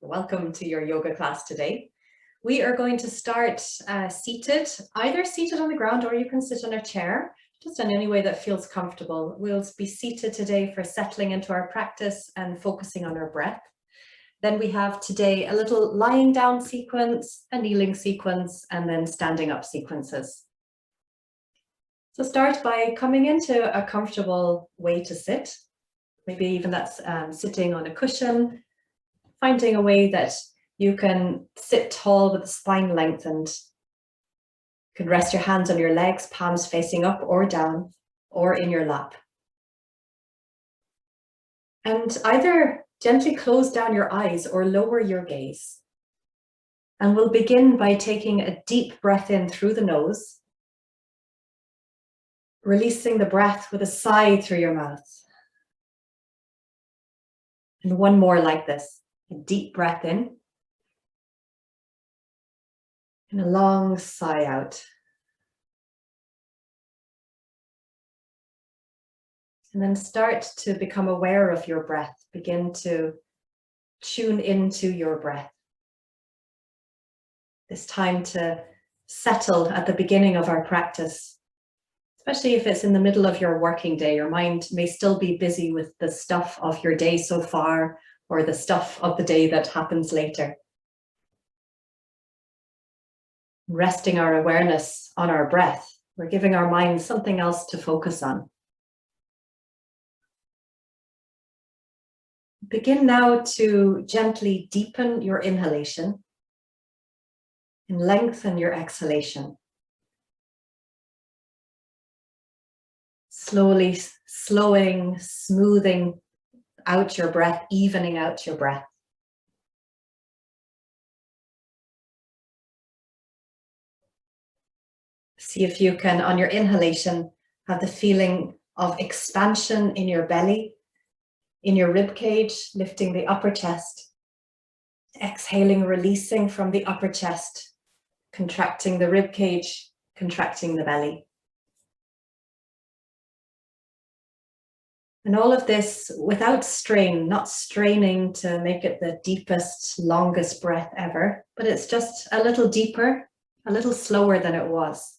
Welcome to your yoga class today. We are going to start seated, either seated on the ground or you can sit on a chair, just in any way that feels comfortable. We'll be seated today for settling into our practice and focusing on our breath. Then we have today a little lying down sequence, a kneeling sequence, and then standing up sequences. So start by coming into a comfortable way to sit. Maybe even that's sitting on a cushion, finding a way that you can sit tall with the spine lengthened. You can rest your hands on your legs, palms facing up or down, or in your lap. And either gently close down your eyes or lower your gaze. And we'll begin by taking a deep breath in through the nose, releasing the breath with a sigh through your mouth. And one more like this. A deep breath in and a long sigh out. And then start to become aware of your breath. Begin to tune into your breath. It's time to settle at the beginning of our practice, especially if it's in the middle of your working day. Your mind may still be busy with the stuff of your day so far, or the stuff of the day that happens later. Resting our awareness on our breath, we're giving our mind something else to focus on. Begin now to gently deepen your inhalation and lengthen your exhalation. Slowly slowing, smoothing out your breath, evening out your breath. See if you can, on your inhalation, have the feeling of expansion in your belly, in your rib cage, lifting the upper chest. Exhaling, releasing from the upper chest, contracting the rib cage, contracting the belly. And all of this without strain, not straining to make it the deepest, longest breath ever, but it's just a little deeper, a little slower than it was.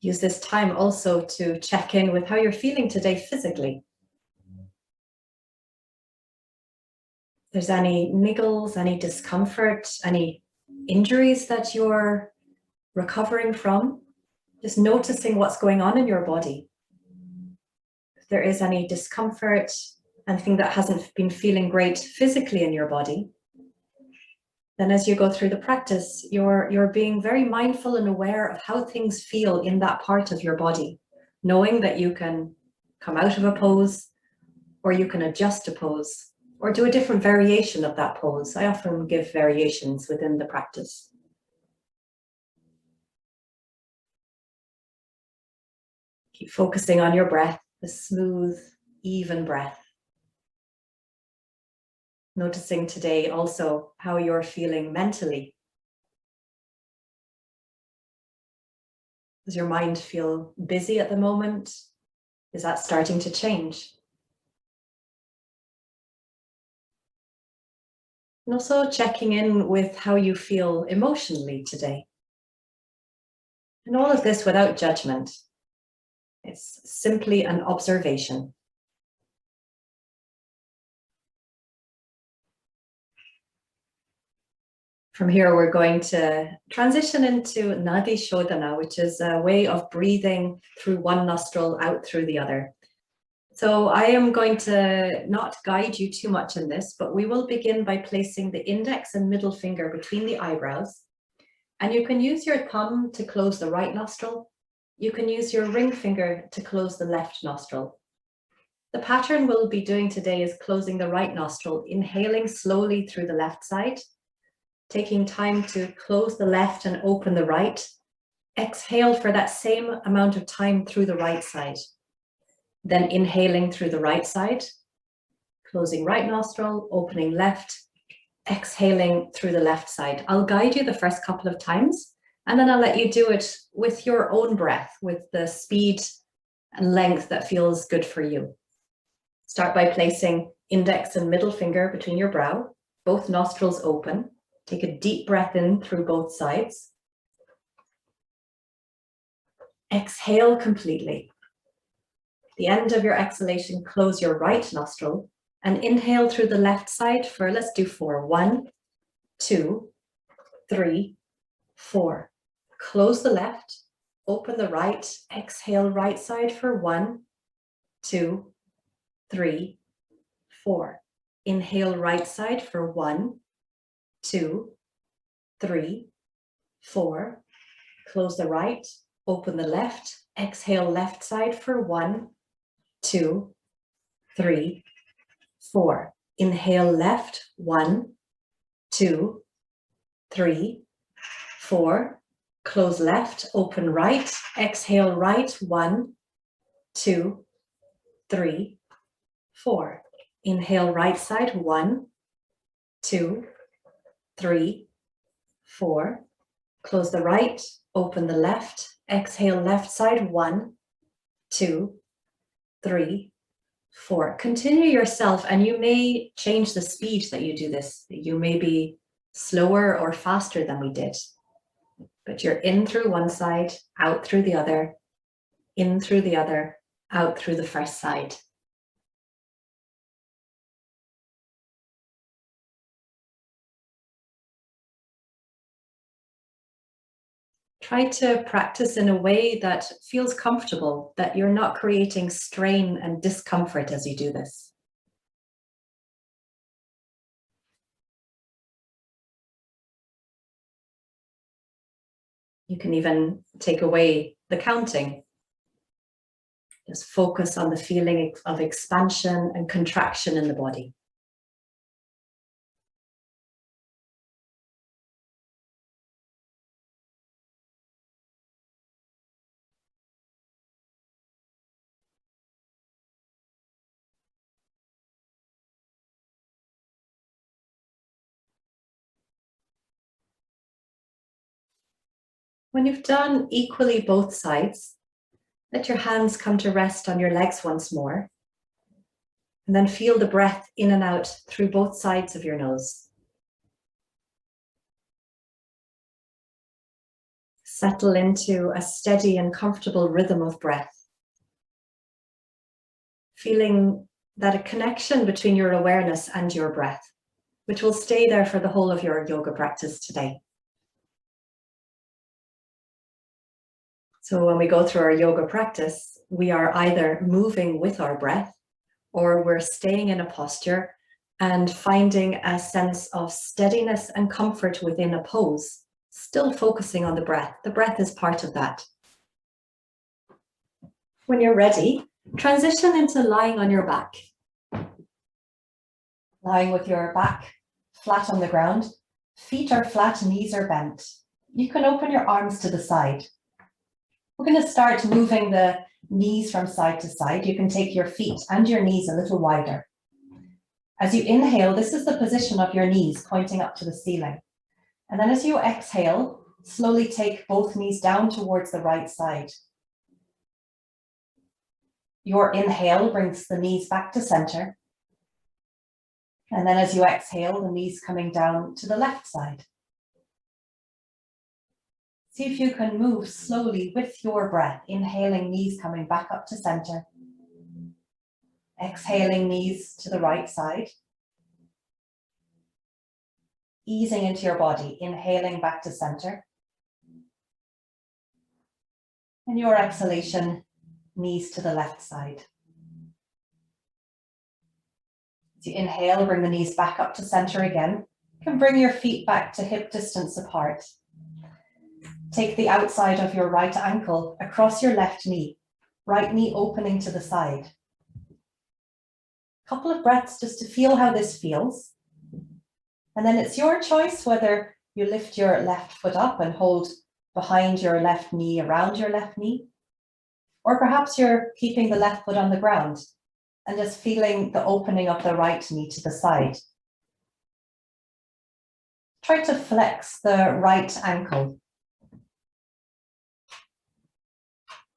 Use this time also to check in with how you're feeling today physically. If there's any niggles, any discomfort, any injuries that you're recovering from, just noticing what's going on in your body. If there is any discomfort, anything that hasn't been feeling great physically in your body, then as you go through the practice, you're being very mindful and aware of how things feel in that part of your body, knowing that you can come out of a pose, or you can adjust a pose, or do a different variation of that pose. I often give variations within the practice. Keep focusing on your breath, the smooth, even breath. Noticing today also how you're feeling mentally. Does your mind feel busy at the moment? Is that starting to change? And also checking in with how you feel emotionally today. And all of this without judgment. It's simply an observation. From here, we're going to transition into Nadi Shodhana, which is a way of breathing through one nostril, out through the other. So I am going to not guide you too much in this, but we will begin by placing the index and middle finger between the eyebrows. And you can use your thumb to close the right nostril. You can use your ring finger to close the left nostril. The pattern we'll be doing today is closing the right nostril, inhaling slowly through the left side, taking time to close the left and open the right. Exhale for that same amount of time through the right side. Then inhaling through the right side, closing right nostril, opening left, exhaling through the left side. I'll guide you the first couple of times, And then I'll let you do it with your own breath, with the speed and length that feels good for you. Start by placing index and middle finger between your brow, both nostrils open. Take a deep breath in through both sides. Exhale completely. At the end of your exhalation, close your right nostril and inhale through the left side for, let's do 4. 1, 2, 3, 4. Close the left, open the right, exhale right side for 1, 2, 3, 4. Inhale right side for 1, 2, 3, 4. Close the right, open the left, exhale left side for 1, 2, 3, 4. Inhale left, 1, 2, 3, 4. Close left, open right, exhale right, 1, 2, 3, 4. Inhale right side, 1, 2, 3, 4. Close the right, open the left, exhale left side, 1, 2, 3, 4. Continue yourself, and you may change the speed that you do this. You may be slower or faster than we did. But you're in through one side, out through the other, in through the other, out through the first side. Try to practice in a way that feels comfortable, that you're not creating strain and discomfort as you do this. You can even take away the counting. Just focus on the feeling of expansion and contraction in the body. When you've done equally both sides, let your hands come to rest on your legs once more. And then feel the breath in and out through both sides of your nose. Settle into a steady and comfortable rhythm of breath. Feeling that a connection between your awareness and your breath, which will stay there for the whole of your yoga practice today. So when we go through our yoga practice, we are either moving with our breath, or we're staying in a posture and finding a sense of steadiness and comfort within a pose, still focusing on the breath. The breath is part of that. When you're ready, transition into lying on your back. Lying with your back flat on the ground, feet are flat, knees are bent. You can open your arms to the side. We're going to start moving the knees from side to side. You can take your feet and your knees a little wider. As you inhale, this is the position of your knees pointing up to the ceiling. And then as you exhale, slowly take both knees down towards the right side. Your inhale brings the knees back to center. And then as you exhale, the knees coming down to the left side. See if you can move slowly with your breath, inhaling, knees coming back up to center. Exhaling, knees to the right side. Easing into your body, inhaling back to center. And your exhalation, knees to the left side. As you inhale, bring the knees back up to center again. You can bring your feet back to hip distance apart. Take the outside of your right ankle across your left knee, right knee opening to the side. Couple of breaths just to feel how this feels. And then it's your choice whether you lift your left foot up and hold behind your left knee, around your left knee, or perhaps you're keeping the left foot on the ground and just feeling the opening of the right knee to the side. Try to flex the right ankle.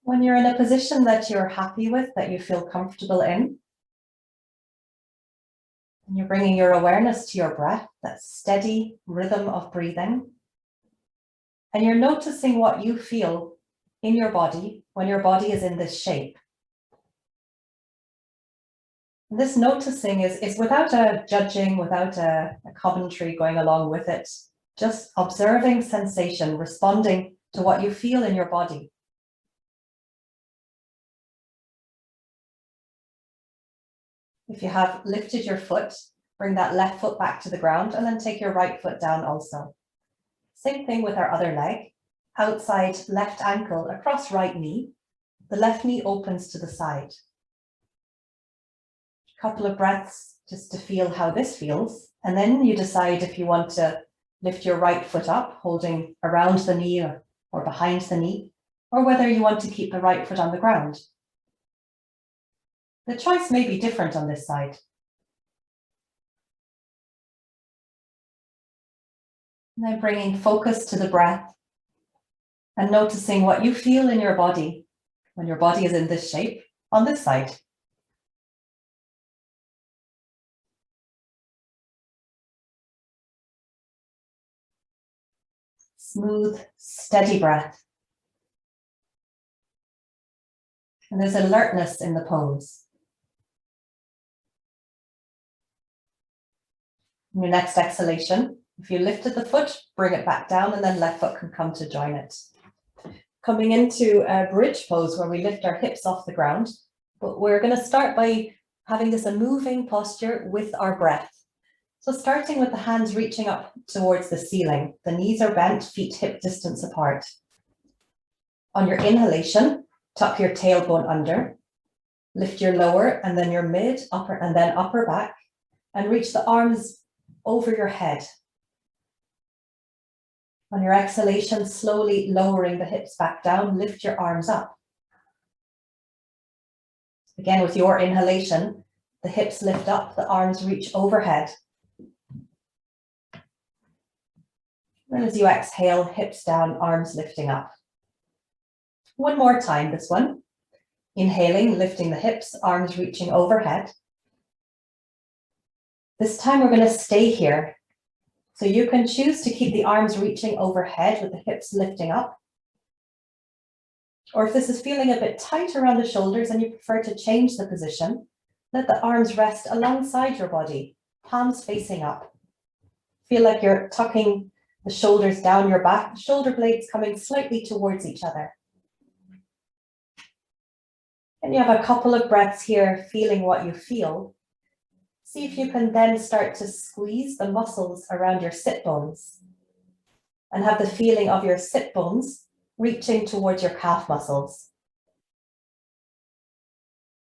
When you're in a position that you're happy with, that you feel comfortable in, and you're bringing your awareness to your breath, that steady rhythm of breathing, and you're noticing what you feel in your body when your body is in this shape. And this noticing is without a judging, without a commentary going along with it, just observing sensation, responding to what you feel in your body. If you have lifted your foot, bring that left foot back to the ground and then take your right foot down also. Same thing with our other leg. Outside left ankle across right knee. The left knee opens to the side. A couple of breaths just to feel how this feels. And then you decide if you want to lift your right foot up, holding around the knee or behind the knee, or whether you want to keep the right foot on the ground. The choice may be different on this side. And then bringing focus to the breath and noticing what you feel in your body when your body is in this shape on this side. Smooth, steady breath. And there's alertness in the pose. In your next exhalation, if you lifted the foot, bring it back down and then left foot can come to join it. Coming into a bridge pose where we lift our hips off the ground, but we're going to start by having this a moving posture with our breath. So starting with the hands reaching up towards the ceiling, the knees are bent, feet hip distance apart. On your inhalation, tuck your tailbone under, lift your lower and then your mid, upper and then upper back, and reach the arms over your head. On your exhalation, slowly lowering the hips back down, lift your arms up. Again, with your inhalation, the hips lift up, the arms reach overhead. Then as you exhale, hips down, arms lifting up. One more time, this one. Inhaling, lifting the hips, arms reaching overhead. This time we're going to stay here. So you can choose to keep the arms reaching overhead with the hips lifting up. Or if this is feeling a bit tight around the shoulders and you prefer to change the position, let the arms rest alongside your body, palms facing up. Feel like you're tucking the shoulders down your back, the shoulder blades coming slightly towards each other. And you have a couple of breaths here, feeling what you feel. See if you can then start to squeeze the muscles around your sit bones and have the feeling of your sit bones reaching towards your calf muscles.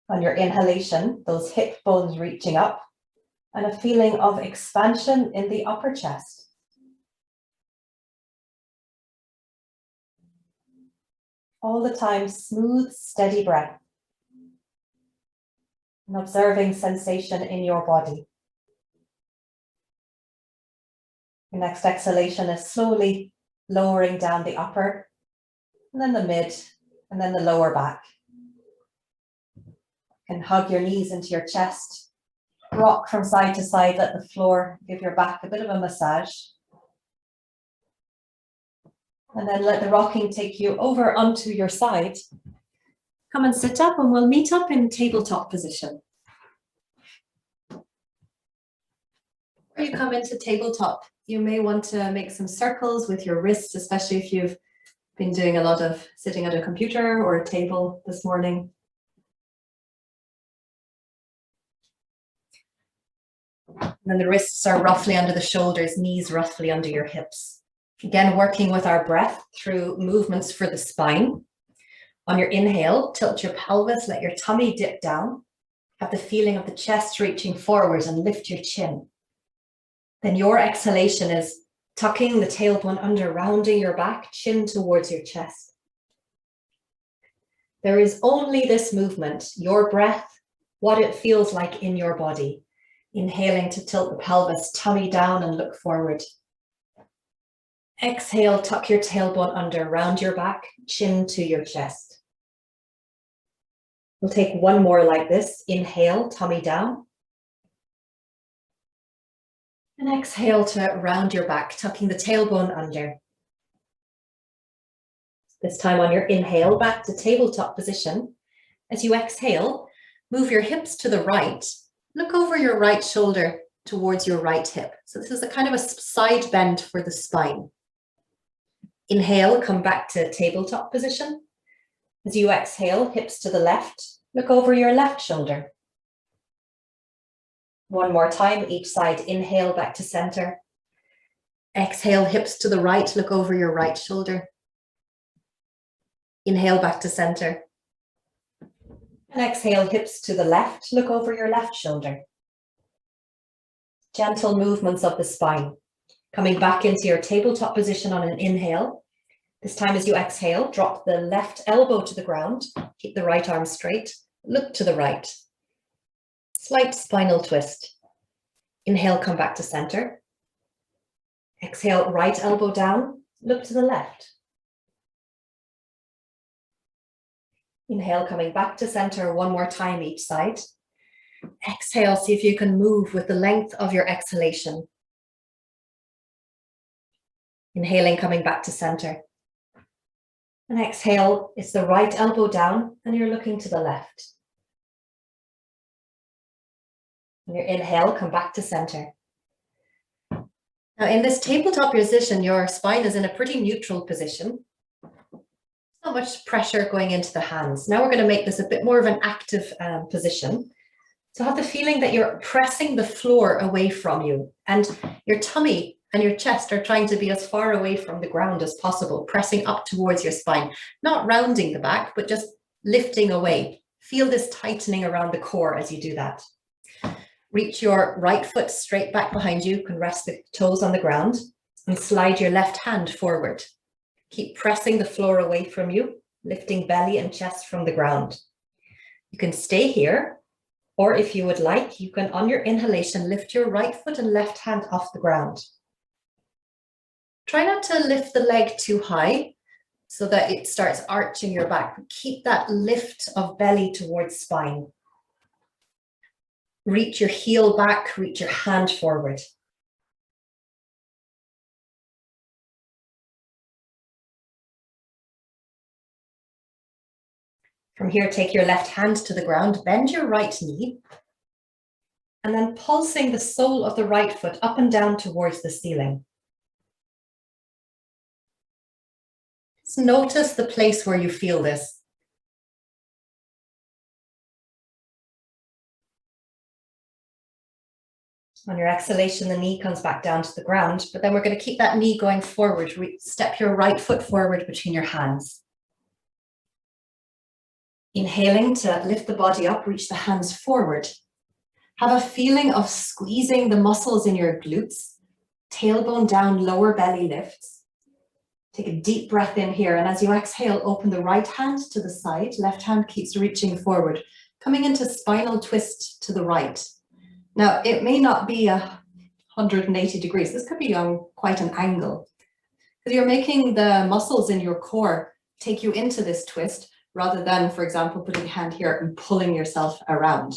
On your inhalation, those hip bones reaching up and a feeling of expansion in the upper chest. All the time, smooth, steady breath. And observing sensation in your body. Your next exhalation is slowly lowering down the upper, and then the mid, and then the lower back. You can hug your knees into your chest, rock from side to side, let the floor give your back a bit of a massage. And then let the rocking take you over onto your side. Come and sit up and we'll meet up in tabletop position. When you come into tabletop, you may want to make some circles with your wrists, especially if you've been doing a lot of sitting at a computer or a table this morning. And then the wrists are roughly under the shoulders, knees roughly under your hips. Again, working with our breath through movements for the spine. On your inhale, tilt your pelvis, let your tummy dip down. Have the feeling of the chest reaching forward and lift your chin. Then your exhalation is tucking the tailbone under, rounding your back, chin towards your chest. There is only this movement, your breath, what it feels like in your body. Inhaling to tilt the pelvis, tummy down and look forward. Exhale, tuck your tailbone under, round your back, chin to your chest. We'll take one more like this. Inhale, tummy down. And exhale to round your back, tucking the tailbone under. This time on your inhale, back to tabletop position. As you exhale, move your hips to the right. Look over your right shoulder towards your right hip. So this is a kind of a side bend for the spine. Inhale, come back to tabletop position. As you exhale, hips to the left, look over your left shoulder. One more time, each side. Inhale, back to center. Exhale, hips to the right, look over your right shoulder. Inhale, back to center. And exhale, hips to the left, look over your left shoulder. Gentle movements of the spine. Coming back into your tabletop position on an inhale. This time as you exhale, drop the left elbow to the ground. Keep the right arm straight. Look to the right. Slight spinal twist. Inhale, come back to center. Exhale, right elbow down. Look to the left. Inhale, coming back to center one more time each side. Exhale, see if you can move with the length of your exhalation. Inhaling, coming back to center. And exhale, it's the right elbow down and you're looking to the left. On your inhale, come back to center. Now in this tabletop position, your spine is in a pretty neutral position. Not much pressure going into the hands. Now we're going to make this a bit more of an active position. So have the feeling that you're pressing the floor away from you and your tummy and your chest are trying to be as far away from the ground as possible, pressing up towards your spine, not rounding the back, but just lifting away. Feel this tightening around the core as you do that. Reach your right foot straight back behind you. You can rest the toes on the ground and slide your left hand forward. Keep pressing the floor away from you, lifting belly and chest from the ground. You can stay here, or if you would like, you can, on your inhalation, lift your right foot and left hand off the ground. Try not to lift the leg too high so that it starts arching your back. Keep that lift of belly towards spine. Reach your heel back, reach your hand forward. From here, take your left hand to the ground, bend your right knee, and then pulsing the sole of the right foot up and down towards the ceiling. Just notice the place where you feel this. On your exhalation, the knee comes back down to the ground, but then we're going to keep that knee going forward. Step your right foot forward between your hands. Inhaling to lift the body up, reach the hands forward. Have a feeling of squeezing the muscles in your glutes, tailbone down, lower belly lifts. Take a deep breath in here, and as you exhale, open the right hand to the side, left hand keeps reaching forward, coming into spinal twist to the right. Now, it may not be 180 degrees. This could be on quite an angle, because you're making the muscles in your core take you into this twist, rather than, for example, putting a hand here and pulling yourself around.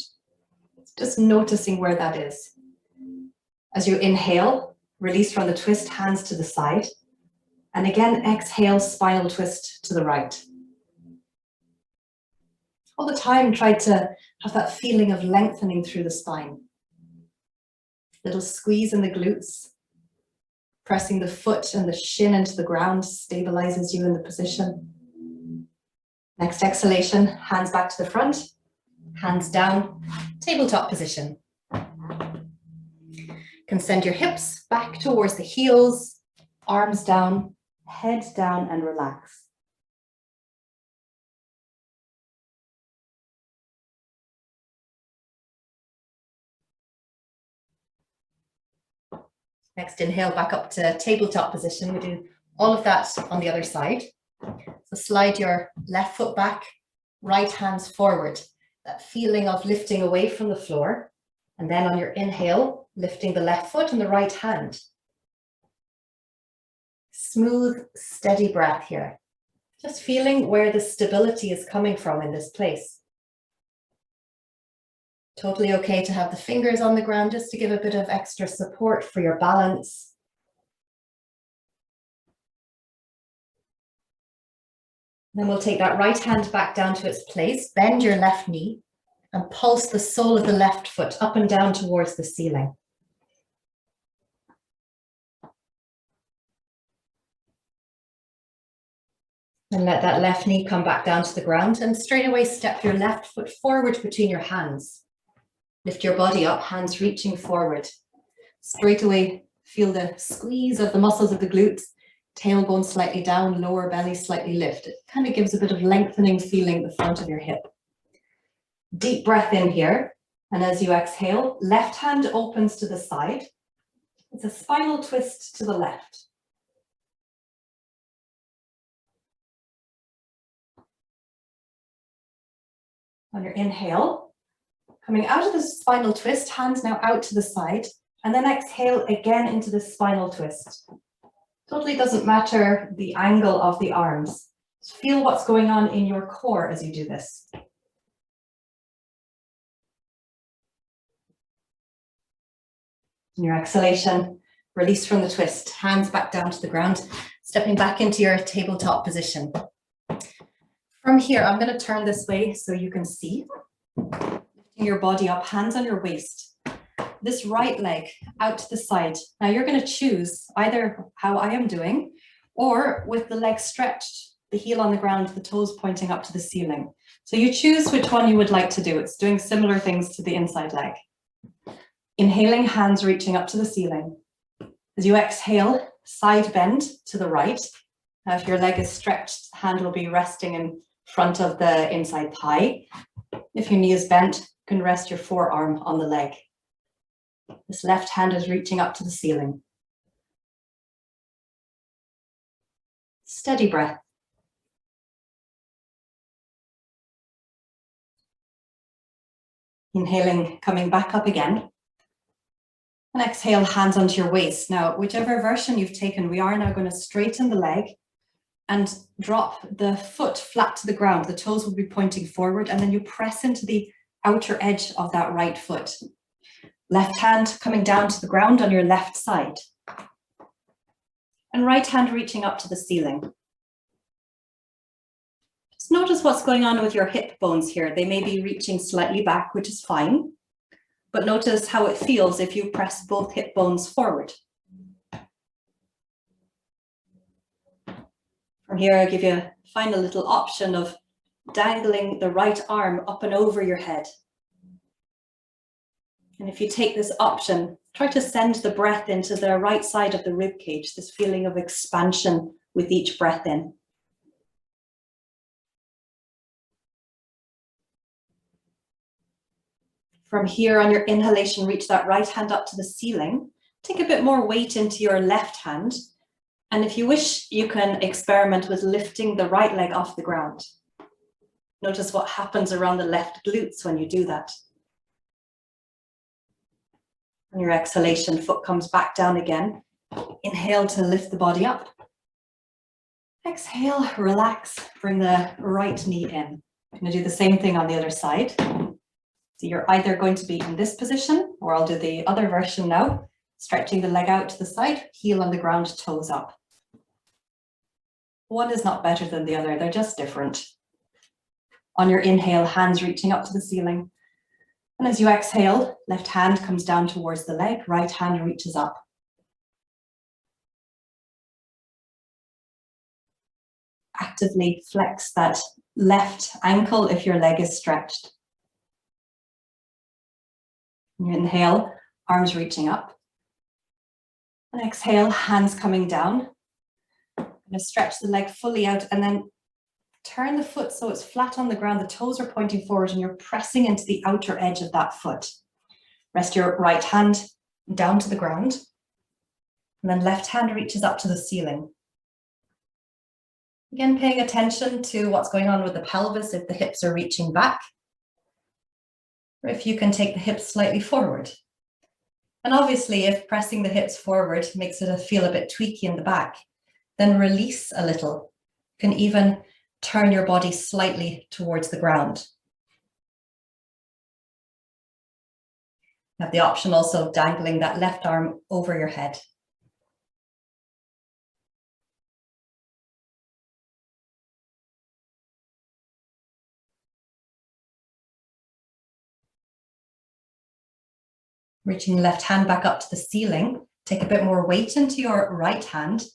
Just noticing where that is. As you inhale, release from the twist, hands to the side. And again, exhale, spinal twist to the right. All the time, try to have that feeling of lengthening through the spine. Little squeeze in the glutes. Pressing the foot and the shin into the ground stabilizes you in the position. Next exhalation, hands back to the front, hands down, tabletop position. You can send your hips back towards the heels, arms down, head down, and relax. Next, inhale back up to tabletop position. We do all of that on the other side. So slide your left foot back, right hands forward. That feeling of lifting away from the floor. And then on your inhale, lifting the left foot and the right hand. Smooth, steady breath here. Just feeling where the stability is coming from in this place. Totally okay to have the fingers on the ground just to give a bit of extra support for your balance. Then we'll take that right hand back down to its place, bend your left knee and pulse the sole of the left foot up and down towards the ceiling. And let that left knee come back down to the ground and straight away step your left foot forward between your hands. Lift your body up, hands reaching forward. Straight away feel the squeeze of the muscles of the glutes, tailbone slightly down, lower belly slightly lift. It kind of gives a bit of lengthening feeling at the front of your hip. Deep breath in here. And as you exhale, left hand opens to the side. It's a spinal twist to the left. On your inhale, coming out of the spinal twist, hands now out to the side, and then exhale again into the spinal twist. Totally doesn't matter the angle of the arms. Just feel what's going on in your core as you do this. In your exhalation, release from the twist, hands back down to the ground, stepping back into your tabletop position. From here, I'm going to turn this way so you can see. Lifting your body up, hands on your waist. This right leg out to the side. Now you're going to choose either how I am doing or with the leg stretched, the heel on the ground, the toes pointing up to the ceiling. So you choose which one you would like to do. It's doing similar things to the inside leg. Inhaling, hands reaching up to the ceiling. As you exhale, side bend to the right. Now if your leg is stretched, hand will be resting in front of the inside thigh. If your knee is bent, you can rest your forearm on the leg. This left hand is reaching up to the ceiling. Steady breath. Inhaling, coming back up again. And exhale, hands onto your waist. Now, whichever version you've taken, we are now going to straighten the leg and drop the foot flat to the ground. The toes will be pointing forward, and then you press into the outer edge of that right foot. Left hand coming down to the ground on your left side. And right hand reaching up to the ceiling. Just notice what's going on with your hip bones here. They may be reaching slightly back, which is fine. But notice how it feels if you press both hip bones forward. From here, I'll give you a final little option of dangling the right arm up and over your head. And if you take this option, try to send the breath into the right side of the rib cage, this feeling of expansion with each breath in. From here, on your inhalation, reach that right hand up to the ceiling. Take a bit more weight into your left hand. And if you wish, you can experiment with lifting the right leg off the ground. Notice what happens around the left glutes when you do that. On your exhalation, foot comes back down again. Inhale to lift the body up. Exhale, relax, bring the right knee in. I'm going to do the same thing on the other side. So you're either going to be in this position, or I'll do the other version now. Stretching the leg out to the side, heel on the ground, toes up. One is not better than the other, they're just different. On your inhale, hands reaching up to the ceiling. And as you exhale, left hand comes down towards the leg, right hand reaches up. Actively flex that left ankle if your leg is stretched. You inhale, arms reaching up. And exhale, hands coming down. I'm going to stretch the leg fully out and then turn the foot so it's flat on the ground. The toes are pointing forward and you're pressing into the outer edge of that foot. Rest your right hand down to the ground. And then left hand reaches up to the ceiling. Again, paying attention to what's going on with the pelvis, if the hips are reaching back. Or if you can take the hips slightly forward. And obviously, if pressing the hips forward makes it feel a bit tweaky in the back, then release a little. You can even turn your body slightly towards the ground. You have the option also of dangling that left arm over your head. Reaching the left hand back up to the ceiling, take a bit more weight into your right hand,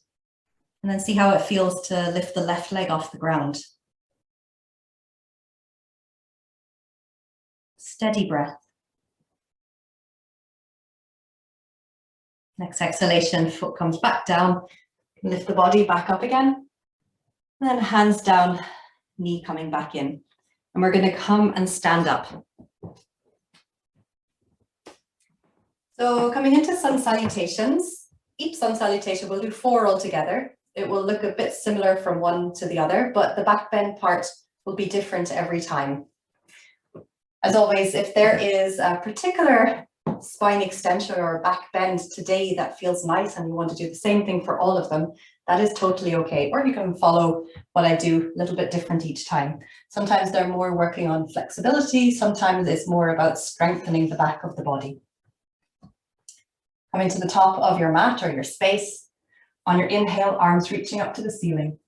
and then see how it feels to lift the left leg off the ground. Steady breath. Next exhalation, foot comes back down, lift the body back up again, and then hands down, knee coming back in. And we're going to come and stand up. So coming into sun salutations, each sun salutation, we'll do 4 altogether. It will look a bit similar from one to the other, but the back bend part will be different every time. As always, if there is a particular spine extension or back bend today that feels nice and you want to do the same thing for all of them, that is totally okay. Or you can follow what I do a little bit different each time. Sometimes they're more working on flexibility, sometimes it's more about strengthening the back of the body. Coming to the top of your mat or your space. On your inhale, arms reaching up to the ceiling.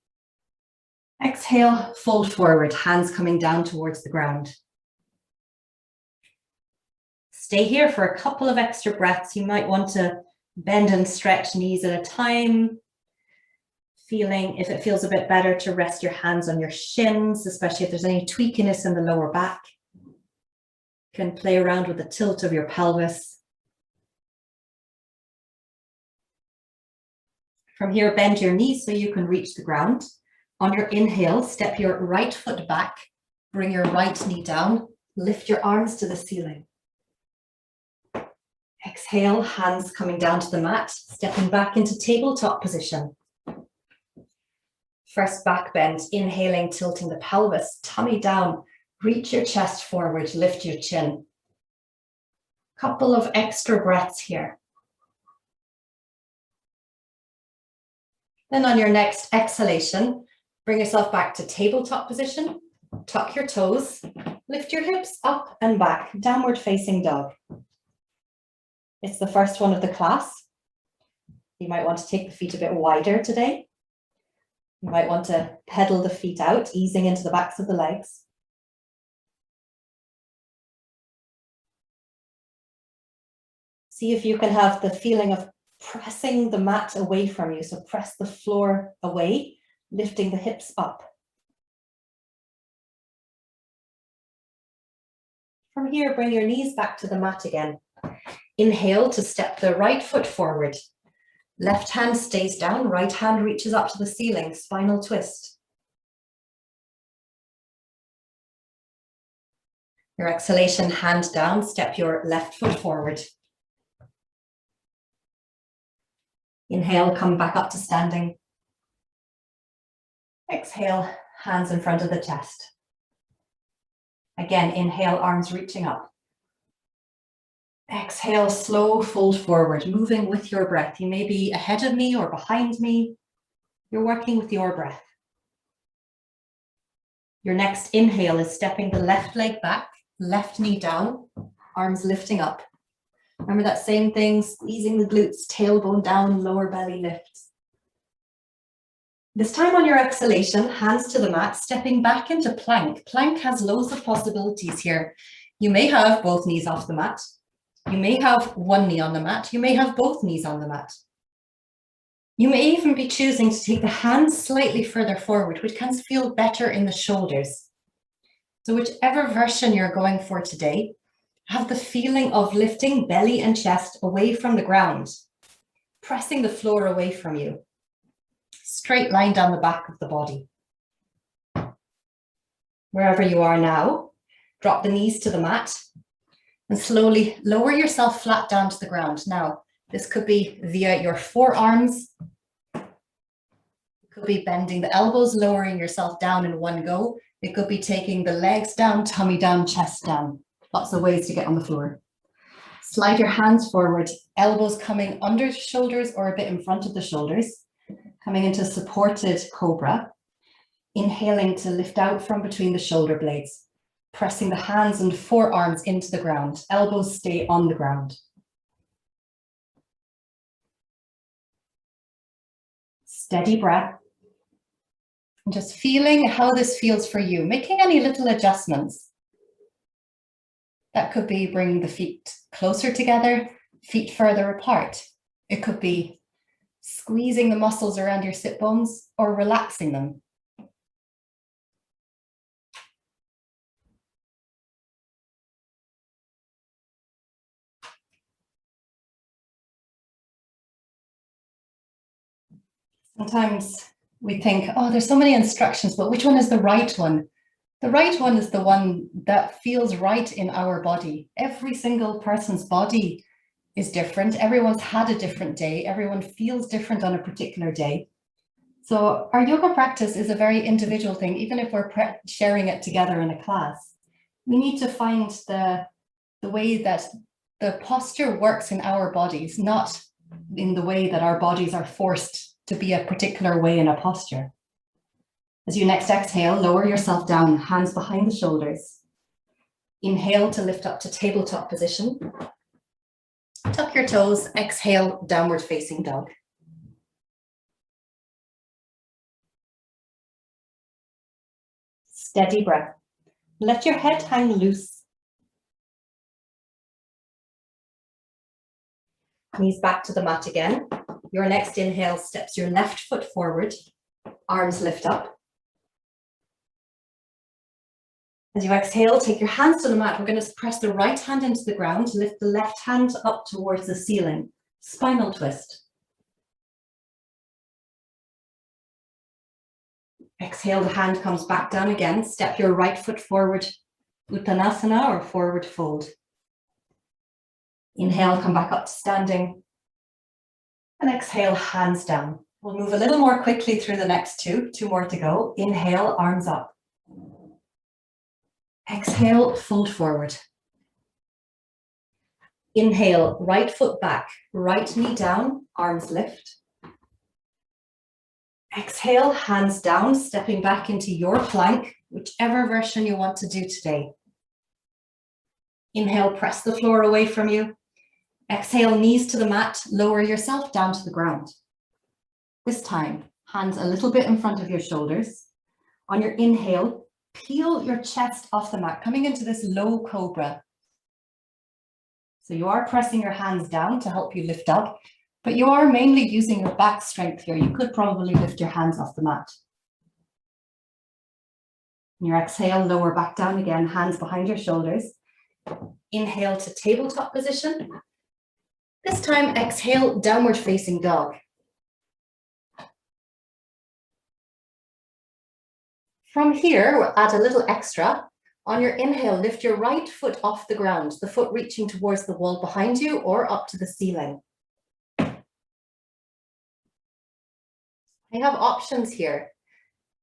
Exhale, fold forward, hands coming down towards the ground. Stay here for a couple of extra breaths. You might want to bend and stretch knees at a time. Feeling, if it feels a bit better, to rest your hands on your shins, especially if there's any tweakiness in the lower back. You can play around with the tilt of your pelvis. From here, bend your knees so you can reach the ground. On your inhale, step your right foot back, bring your right knee down, lift your arms to the ceiling. Exhale, hands coming down to the mat, stepping back into tabletop position. First back bend, inhaling, tilting the pelvis, tummy down, reach your chest forward, lift your chin. Couple of extra breaths here. Then on your next exhalation, bring yourself back to tabletop position, tuck your toes, lift your hips up and back, downward facing dog. It's the first one of the class. You might want to take the feet a bit wider today. You might want to pedal the feet out, easing into the backs of the legs. See if you can have the feeling of pressing the mat away from you. So press the floor away, lifting the hips up. From here, bring your knees back to the mat again. Inhale to step the right foot forward. Left hand stays down, right hand reaches up to the ceiling, spinal twist. Your exhalation, hand down, step your left foot forward. Inhale, come back up to standing. Exhale, hands in front of the chest. Again, inhale, arms reaching up. Exhale, slow fold forward, moving with your breath. You may be ahead of me or behind me. You're working with your breath. Your next inhale is stepping the left leg back, left knee down, arms lifting up. Remember that same thing, squeezing the glutes, tailbone down, lower belly lifts. This time on your exhalation, hands to the mat, stepping back into plank. Plank has loads of possibilities here. You may have both knees off the mat. You may have one knee on the mat. You may have both knees on the mat. You may even be choosing to take the hands slightly further forward, which can feel better in the shoulders. So whichever version you're going for today, have the feeling of lifting belly and chest away from the ground, pressing the floor away from you. Straight line down the back of the body. Wherever you are now, drop the knees to the mat and slowly lower yourself flat down to the ground. Now, this could be via your forearms. It could be bending the elbows, lowering yourself down in one go. It could be taking the legs down, tummy down, chest down. Lots of ways to get on the floor. Slide your hands forward, elbows coming under the shoulders or a bit in front of the shoulders, coming into supported cobra. Inhaling to lift out from between the shoulder blades. Pressing the hands and forearms into the ground. Elbows stay on the ground. Steady breath. And just feeling how this feels for you, making any little adjustments. That could be bringing the feet closer together, feet further apart. It could be squeezing the muscles around your sit bones or relaxing them. Sometimes we think, oh, there's so many instructions, but which one is the right one? The right one is the one that feels right in our body. Every single person's body is different. Everyone's had a different day. Everyone feels different on a particular day. So our yoga practice is a very individual thing, even if we're sharing it together in a class. We need to find the way that the posture works in our bodies, not in the way that our bodies are forced to be a particular way in a posture. As you next exhale, lower yourself down, hands behind the shoulders. Inhale to lift up to tabletop position. Tuck your toes, exhale, downward facing dog. Steady breath. Let your head hang loose. Knees back to the mat again. Your next inhale steps your left foot forward, arms lift up. As you exhale, take your hands to the mat. We're going to press the right hand into the ground, lift the left hand up towards the ceiling. Spinal twist. Exhale, the hand comes back down again. Step your right foot forward, Uttanasana or forward fold. Inhale, come back up to standing. And exhale, hands down. We'll move a little more quickly through the next two more to go. Inhale, arms up. Exhale, fold forward. Inhale, right foot back, right knee down, arms lift. Exhale, hands down, stepping back into your plank, whichever version you want to do today. Inhale, press the floor away from you. Exhale, knees to the mat, lower yourself down to the ground. This time, hands a little bit in front of your shoulders. On your inhale, peel your chest off the mat, coming into this low cobra. So you are pressing your hands down to help you lift up, but you are mainly using your back strength here. You could probably lift your hands off the mat. On your exhale, lower back down again, hands behind your shoulders. Inhale to tabletop position. This time, exhale, downward facing dog. From here, we'll add a little extra. On your inhale, lift your right foot off the ground, the foot reaching towards the wall behind you or up to the ceiling. You have options here.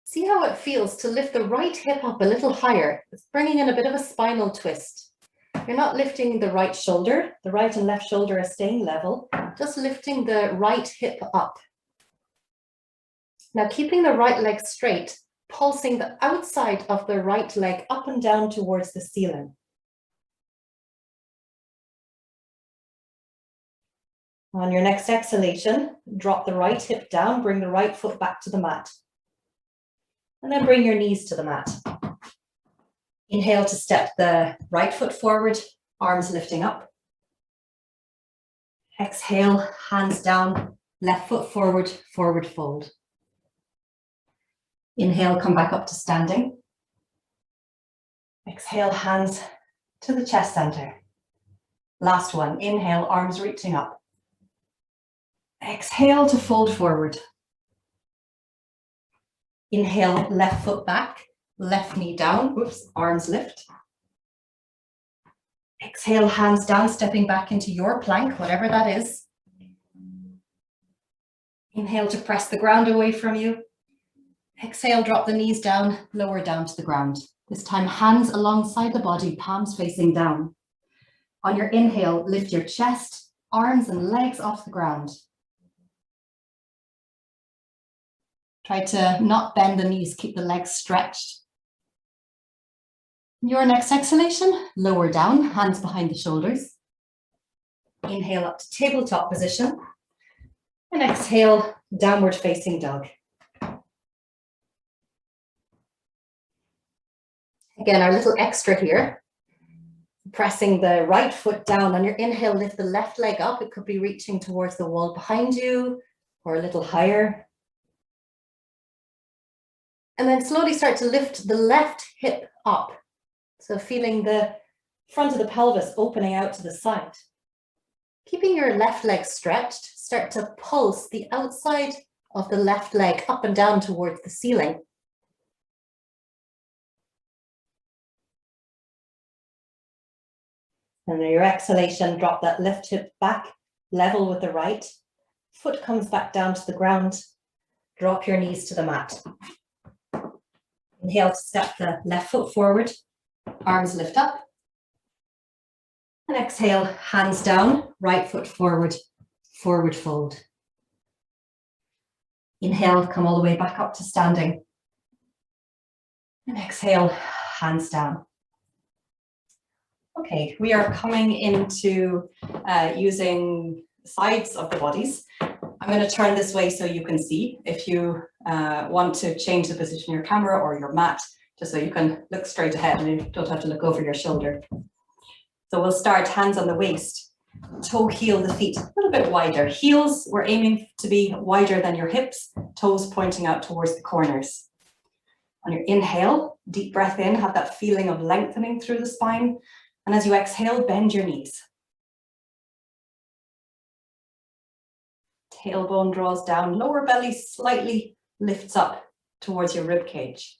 See how it feels to lift the right hip up a little higher. It's bringing in a bit of a spinal twist. You're not lifting the right shoulder. The right and left shoulder are staying level, just lifting the right hip up. Now keeping the right leg straight, pulsing the outside of the right leg up and down towards the ceiling. On your next exhalation, drop the right hip down, bring the right foot back to the mat. And then bring your knees to the mat. Inhale to step the right foot forward, arms lifting up. Exhale, hands down, left foot forward, forward fold. Inhale, come back up to standing. Exhale, hands to the chest center. Last one, inhale, arms reaching up. Exhale to fold forward. Inhale, left foot back, left knee down, arms lift. Exhale, hands down, stepping back into your plank, whatever that is. Inhale to press the ground away from you. Exhale, drop the knees down, lower down to the ground. This time, hands alongside the body, palms facing down. On your inhale, lift your chest, arms and legs off the ground. Try to not bend the knees, keep the legs stretched. Your next exhalation, lower down, hands behind the shoulders. Inhale up to tabletop position. And exhale, downward facing dog. Again, our little extra here. Pressing the right foot down. On your inhale, lift the left leg up. It could be reaching towards the wall behind you or a little higher. And then slowly start to lift the left hip up. So feeling the front of the pelvis opening out to the side. Keeping your left leg stretched, start to pulse the outside of the left leg up and down towards the ceiling. And then your exhalation, drop that left hip back, level with the right. Foot comes back down to the ground. Drop your knees to the mat. Inhale to step the left foot forward. Arms lift up. And exhale, hands down, right foot forward, forward fold. Inhale, come all the way back up to standing. And exhale, hands down. Okay, we are coming into using sides of the bodies. I'm going to turn this way so you can see. If you want to change the position of your camera or your mat, just so you can look straight ahead and you don't have to look over your shoulder. So we'll start hands on the waist, toe heel the feet a little bit wider. Heels, we're aiming to be wider than your hips, toes pointing out towards the corners. On your inhale, deep breath in, have that feeling of lengthening through the spine. And as you exhale, bend your knees. Tailbone draws down, lower belly slightly lifts up towards your rib cage.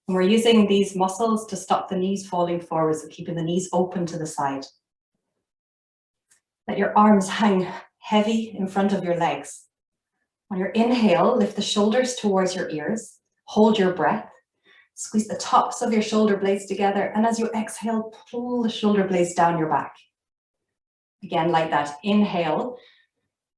And we're using these muscles to stop the knees falling forward, so keeping the knees open to the side. Let your arms hang heavy in front of your legs. On your inhale, lift the shoulders towards your ears, hold your breath, squeeze the tops of your shoulder blades together, and as you exhale, pull the shoulder blades down your back. Again, like that, inhale,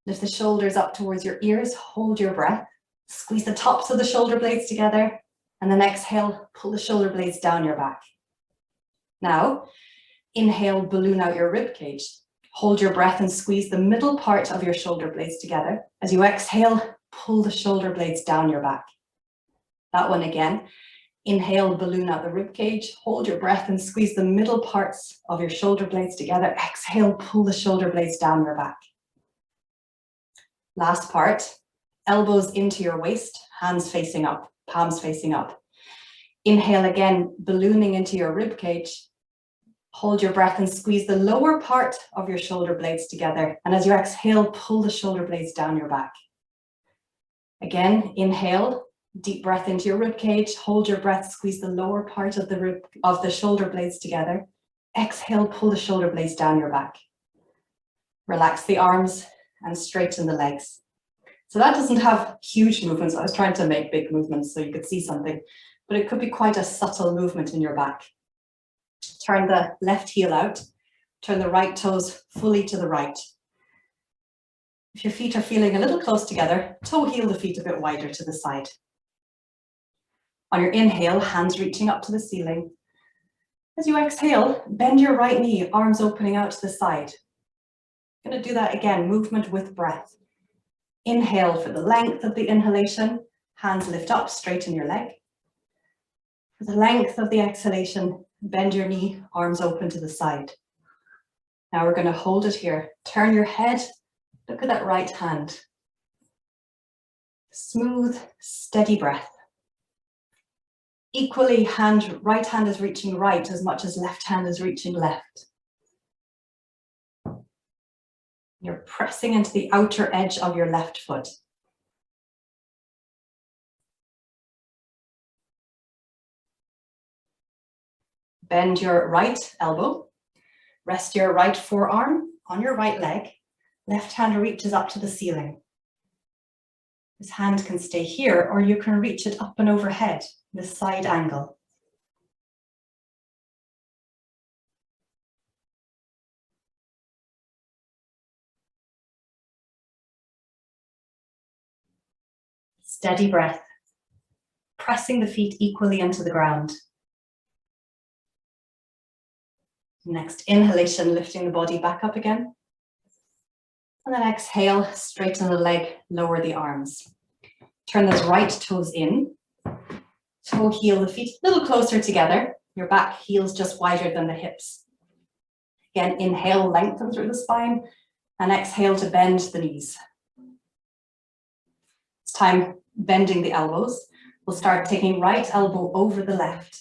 lift the shoulders up towards your ears, hold your breath, squeeze the tops of the shoulder blades together, and then exhale, pull the shoulder blades down your back. Now, inhale, balloon out your rib cage. Hold your breath and squeeze the middle part of your shoulder blades together. As you exhale, pull the shoulder blades down your back. That one again. Inhale, balloon out the rib cage. Hold your breath and squeeze the middle parts of your shoulder blades together. Exhale, pull the shoulder blades down your back. Last part, elbows into your waist, hands facing up, palms facing up. Inhale again, ballooning into your rib cage. Hold your breath and squeeze the lower part of your shoulder blades together. And as you exhale, pull the shoulder blades down your back. Again, inhale, deep breath into your rib cage. Hold your breath, squeeze the lower part of the shoulder blades together. Exhale, pull the shoulder blades down your back. Relax the arms and straighten the legs. So that doesn't have huge movements. I was trying to make big movements so you could see something, but it could be quite a subtle movement in your back. Turn the left heel out, turn the right toes fully to the right. If your feet are feeling a little close together, toe heel the feet a bit wider to the side. On your inhale, hands reaching up to the ceiling. As you exhale, bend your right knee, arms opening out to the side. Going to do that again, movement with breath. Inhale for the length of the inhalation, hands lift up, straighten your leg. For the length of the exhalation, bend your knee, arms open to the side. Now we're going to hold it here. Turn your head, look at that right hand. Smooth, steady breath. Equally, right hand is reaching right as much as left hand is reaching left. You're pressing into the outer edge of your left foot. Bend your right elbow. Rest your right forearm on your right leg. Left hand reaches up to the ceiling. This hand can stay here, or you can reach it up and overhead, this side angle. Steady breath, pressing the feet equally into the ground. Next inhalation, lifting the body back up again. And then exhale, straighten the leg, lower the arms. Turn those right toes in. Toe heel the feet a little closer together. Your back heel's just wider than the hips. Again, inhale, lengthen through the spine, and exhale to bend the knees. It's time bending the elbows. We'll start taking right elbow over the left.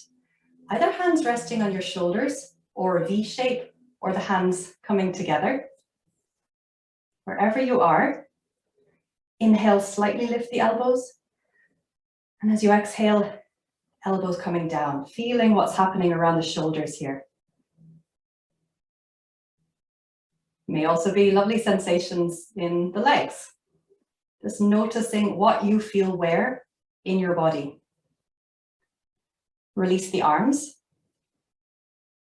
Either hands resting on your shoulders or a V shape, or the hands coming together. Wherever you are, inhale, slightly lift the elbows. And as you exhale, elbows coming down, feeling what's happening around the shoulders here. May also be lovely sensations in the legs. Just noticing what you feel where in your body. Release the arms.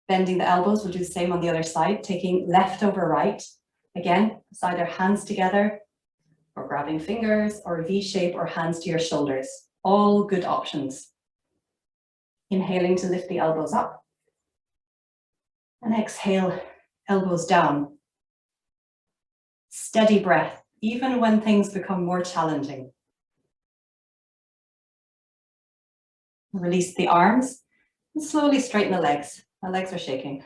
Bending the elbows, we'll do the same on the other side, taking left over right. Again, it's either hands together or grabbing fingers or V shape or hands to your shoulders. All good options. Inhaling to lift the elbows up. And exhale, elbows down. Steady breath, even when things become more challenging. Release the arms and slowly straighten the legs. My legs are shaking.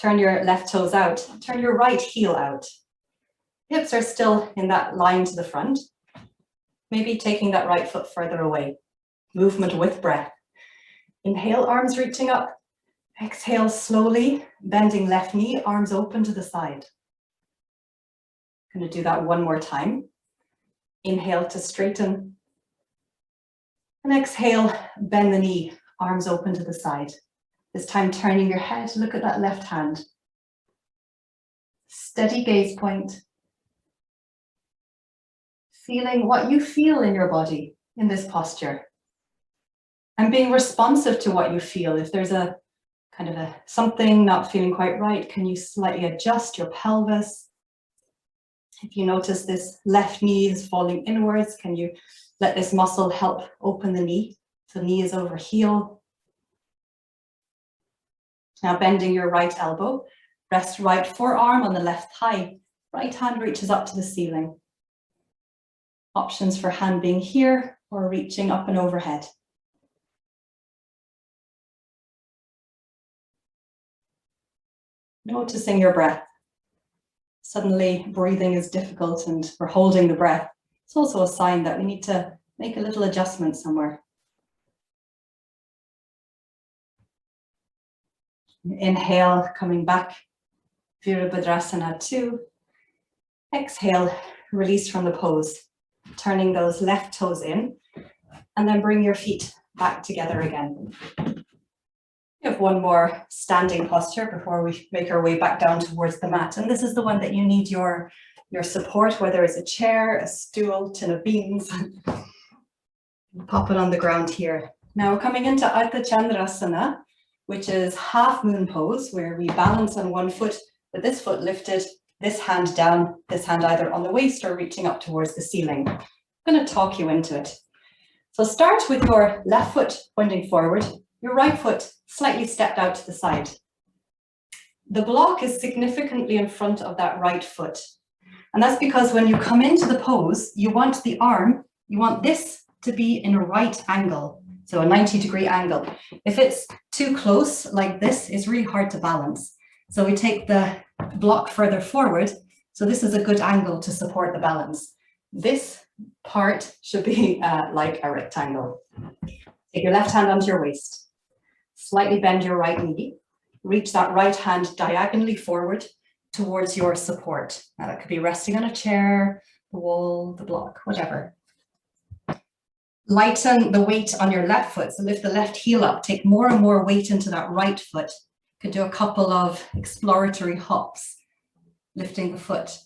Turn your left toes out. Turn your right heel out. Hips are still in that line to the front. Maybe taking that right foot further away. Movement with breath. Inhale, arms reaching up. Exhale slowly, bending left knee, arms open to the side. Going to do that one more time. Inhale to straighten. And exhale, bend the knee, arms open to the side. This time turning your head, look at that left hand. Steady gaze point. Feeling what you feel in your body in this posture. And being responsive to what you feel. If there's a kind of something not feeling quite right, can you slightly adjust your pelvis? If you notice this left knee is falling inwards, can you let this muscle help open the knee? So knee is over heel. Now bending your right elbow, rest right forearm on the left thigh. Right hand reaches up to the ceiling. Options for hand being here or reaching up and overhead. Noticing your breath. Suddenly breathing is difficult and we're holding the breath. It's also a sign that we need to make a little adjustment somewhere. Inhale, coming back, Virabhadrasana 2. Exhale, release from the pose, turning those left toes in, and then bring your feet back together again. We have one more standing posture before we make our way back down towards the mat. And this is the one that you need your support, whether it's a chair, a stool, tin of beans. Pop it on the ground here. Now we're coming into Ardha Chandrasana, which is half moon pose, where we balance on one foot with this foot lifted, this hand down, this hand either on the waist or reaching up towards the ceiling. I'm going to talk you into it. So start with your left foot pointing forward, your right foot slightly stepped out to the side. The block is significantly in front of that right foot. And that's because when you come into the pose, you want the arm, you want this to be in a right angle. So a 90-degree angle. If it's too close like this, it's really hard to balance. So we take the block further forward. So this is a good angle to support the balance. This part should be like a rectangle. Take your left hand onto your waist. Slightly bend your right knee. Reach that right hand diagonally forward towards your support. Now that could be resting on a chair, the wall, the block, whatever. Lighten the weight on your left foot. So lift the left heel up, take more and more weight into that right foot. You could do a couple of exploratory hops, lifting the foot.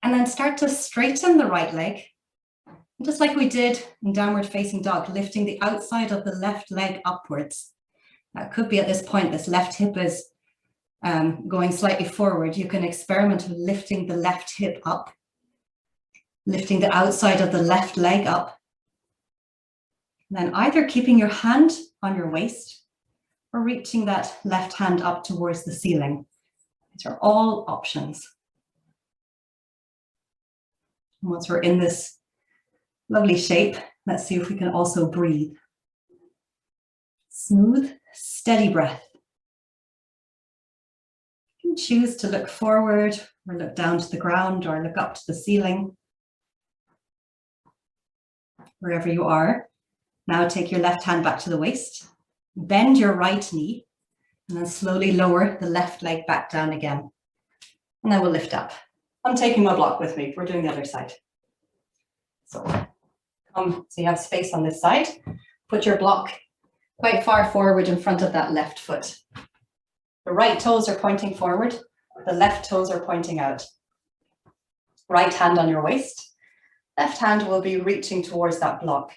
And then start to straighten the right leg. Just like we did in downward facing dog, lifting the outside of the left leg upwards. That could be at this point, this left hip is going slightly forward. You can experiment with lifting the left hip up, lifting the outside of the left leg up. And then either keeping your hand on your waist or reaching that left hand up towards the ceiling. These are all options. And once we're in this lovely shape, let's see if we can also breathe. Smooth, steady breath. You can choose to look forward or look down to the ground or look up to the ceiling. Wherever you are, now take your left hand back to the waist, bend your right knee, and then slowly lower the left leg back down again. And then we'll lift up. I'm taking my block with me. We're doing the other side. So you have space on this side. Put your block quite far forward in front of that left foot. The right toes are pointing forward. The left toes are pointing out. Right hand on your waist. Left hand will be reaching towards that block.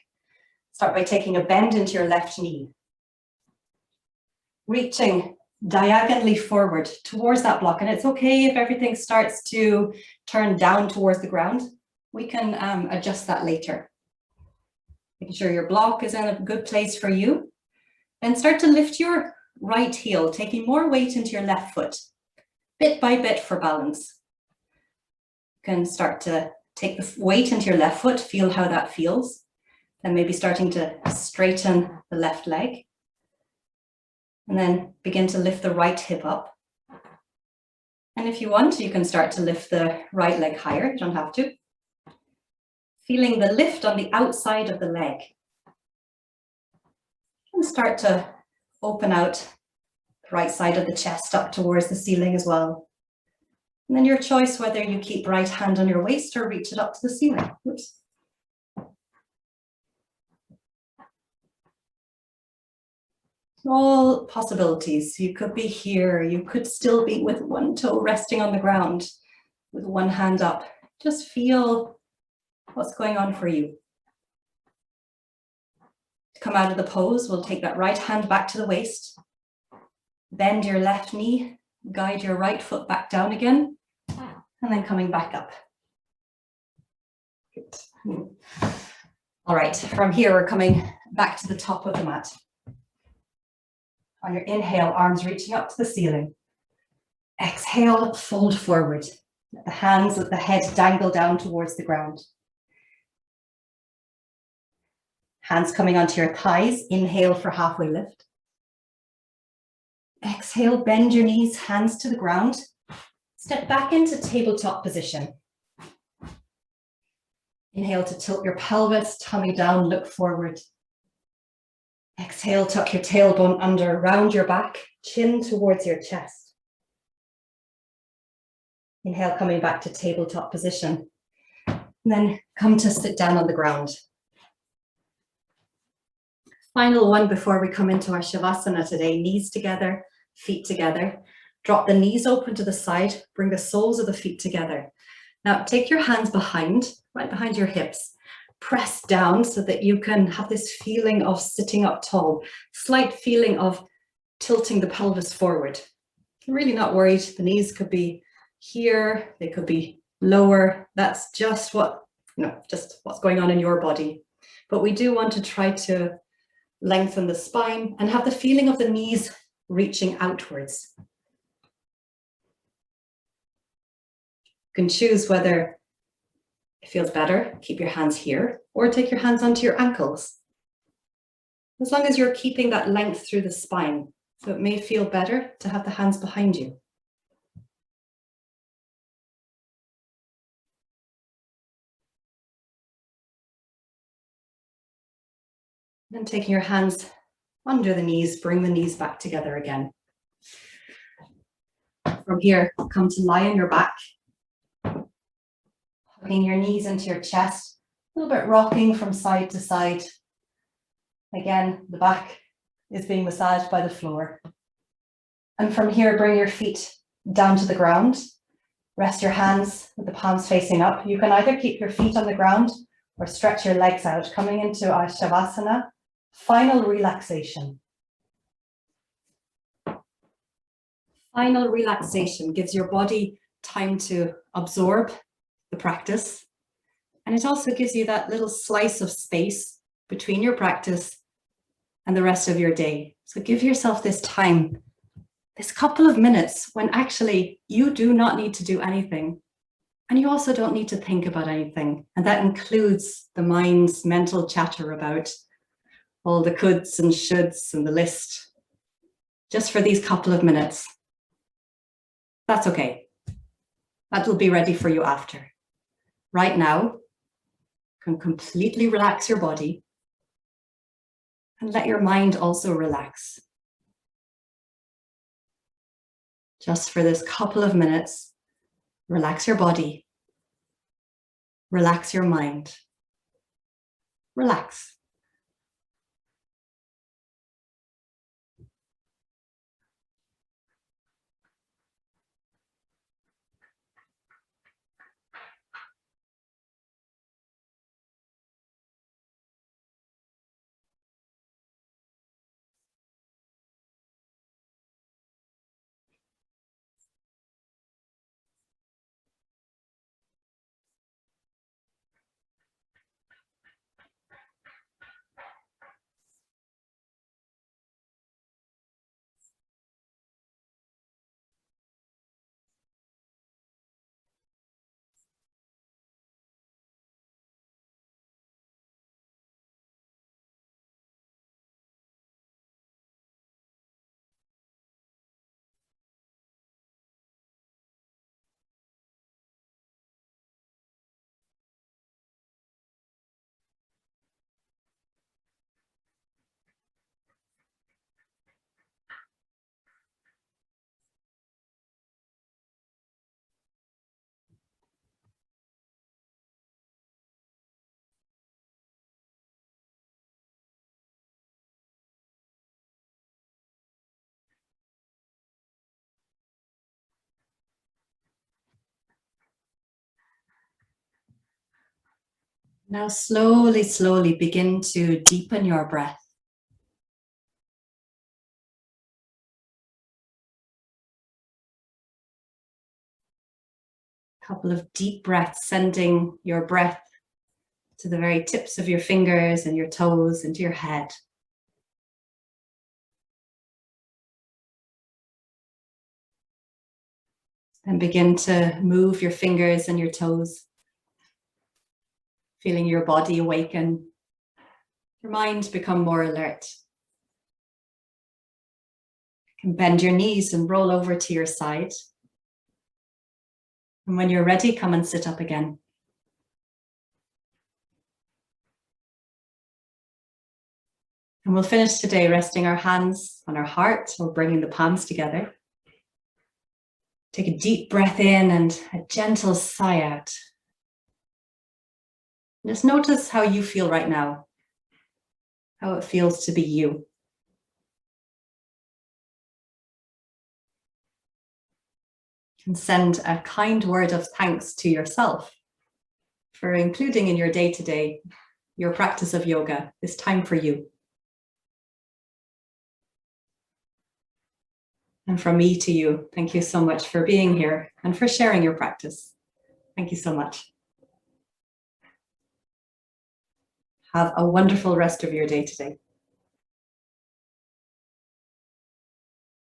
Start by taking a bend into your left knee. Reaching diagonally forward towards that block. And it's okay if everything starts to turn down towards the ground. We can adjust that later. Making sure your block is in a good place for you. Then start to lift your right heel, taking more weight into your left foot, bit by bit for balance. You can start to take the weight into your left foot, feel how that feels. Then maybe starting to straighten the left leg. And then begin to lift the right hip up. And if you want, you can start to lift the right leg higher. You don't have to. Feeling the lift on the outside of the leg. And start to open out the right side of the chest up towards the ceiling as well. And then your choice whether you keep right hand on your waist or reach it up to the ceiling. Oops. All possibilities. You could be here. You could still be with one toe resting on the ground with one hand up. Just feel what's going on for you. To come out of the pose, we'll take that right hand back to the waist. Bend your left knee. Guide your right foot back down again. And then coming back up. Good. All right, from here, we're coming back to the top of the mat. On your inhale, arms reaching up to the ceiling. Exhale, fold forward. Let the hands, let the head dangle down towards the ground. Hands coming onto your thighs. Inhale for halfway lift. Exhale, bend your knees, hands to the ground. Step back into tabletop position. Inhale to tilt your pelvis, tummy down, look forward. Exhale, tuck your tailbone under, round your back, chin towards your chest. Inhale, coming back to tabletop position. And then come to sit down on the ground. Final one before we come into our Shavasana today, knees together, feet together. Drop the knees open to the side, bring the soles of the feet together. Now take your hands behind, right behind your hips. Press down so that you can have this feeling of sitting up tall, slight feeling of tilting the pelvis forward. You're really not worried. The knees could be here, they could be lower. That's just just what's going on in your body. But we do want to try to lengthen the spine and have the feeling of the knees reaching outwards. You can choose whether it feels better, keep your hands here, or take your hands onto your ankles. As long as you're keeping that length through the spine, so it may feel better to have the hands behind you. Then taking your hands under the knees, bring the knees back together again. From here, come to lie on your back. Hugging your knees into your chest, a little bit rocking from side to side. Again, the back is being massaged by the floor. And from here, bring your feet down to the ground. Rest your hands with the palms facing up. You can either keep your feet on the ground or stretch your legs out, coming into our Shavasana, final relaxation. Final relaxation gives your body time to absorb the practice. And it also gives you that little slice of space between your practice and the rest of your day. So give yourself this time, this couple of minutes when actually you do not need to do anything. And you also don't need to think about anything. And that includes the mind's mental chatter about all the coulds and shoulds and the list, just for these couple of minutes. That's okay. That will be ready for you after. Right now, you can completely relax your body and let your mind also relax. Just for this couple of minutes, relax your body, relax your mind, relax. Now slowly, slowly begin to deepen your breath. Couple of deep breaths, sending your breath to the very tips of your fingers and your toes into your head. Then begin to move your fingers and your toes, feeling your body awaken, your mind become more alert. You can bend your knees and roll over to your side. And when you're ready, come and sit up again. And we'll finish today resting our hands on our heart or bringing the palms together. Take a deep breath in and a gentle sigh out. Just notice how you feel right now, how it feels to be you. You can send a kind word of thanks to yourself for including in your day-to-day your practice of yoga, this time for you. And from me to you, thank you so much for being here and for sharing your practice. Thank you so much. Have a wonderful rest of your day today.